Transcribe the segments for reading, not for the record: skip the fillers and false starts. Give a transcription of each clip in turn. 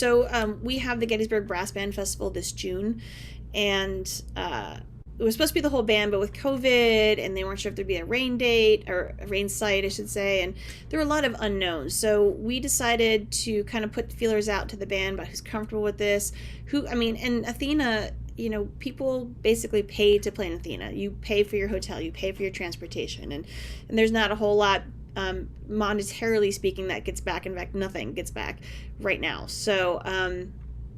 So we have the Gettysburg Brass Band Festival this June, and it was supposed to be the whole band, but with COVID, and they weren't sure if there'd be a rain date or a rain site, I should say, and there were a lot of unknowns. So we decided to kind of put feelers out to the band about who's comfortable with this. And Athena, people basically pay to play in Athena. You pay for your hotel, you pay for your transportation, and there's not a whole lot monetarily speaking that gets back. In fact, nothing gets back right now. So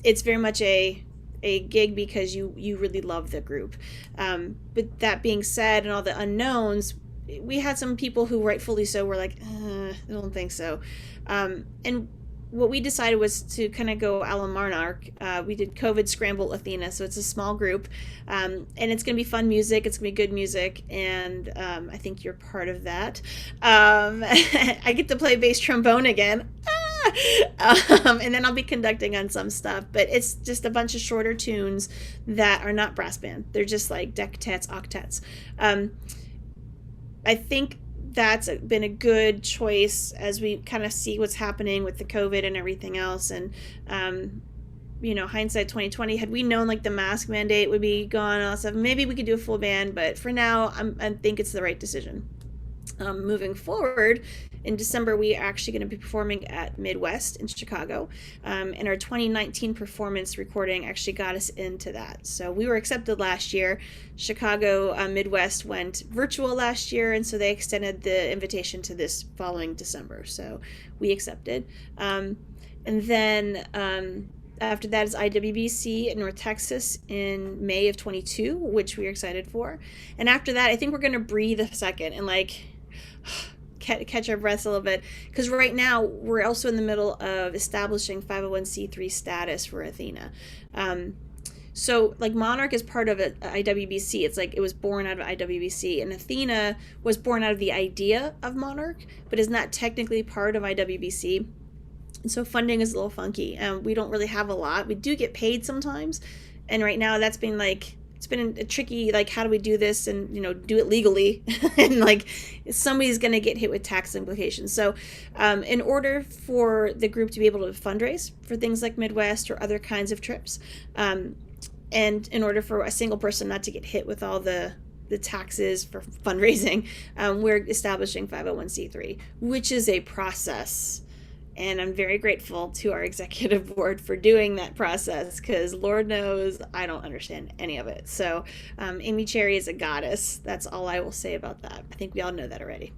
it's very much a gig because you really love the group. But that being said, and all the unknowns, we had some people who rightfully so were like, I don't think so. And what we decided was to kind of go a la Monarch. We did COVID Scramble Athena, so it's a small group, and it's going to be fun music. It's going to be good music, and I think you're part of that. I get to play bass trombone again. And then I'll be conducting on some stuff, but it's just a bunch of shorter tunes that are not brass band. They're just like dectets, octets. I think that's been a good choice as we kind of see what's happening with the COVID and everything else. And hindsight 2020, had we known like the mask mandate would be gone and all that stuff, maybe we could do a full band, but for now I think it's the right decision. Moving forward, in December, we are actually going to be performing at Midwest in Chicago, and our 2019 performance recording actually got us into that. So we were accepted last year. Chicago Midwest went virtual last year, and so they extended the invitation to this following December. So we accepted. And then after that is IWBC in North Texas in May of 22, which we are excited for. And after that, I think we're going to breathe a second and catch our breaths a little bit, because right now we're also in the middle of establishing 501c3 status for Athena. So like Monarch is part of IWBC. It's like it was born out of IWBC, and Athena was born out of the idea of Monarch, but is not technically part of IWBC. And so funding is a little funky. We don't really have a lot. We do get paid sometimes, and right now that's been it's been a tricky, how do we do this and do it legally and somebody's going to get hit with tax implications. So in order for the group to be able to fundraise for things like Midwest or other kinds of trips, and in order for a single person not to get hit with all the taxes for fundraising, we're establishing 501c3, which is a process. And I'm very grateful to our executive board for doing that process, because Lord knows I don't understand any of it. So Amy Cherry is a goddess. That's all I will say about that. I think we all know that already.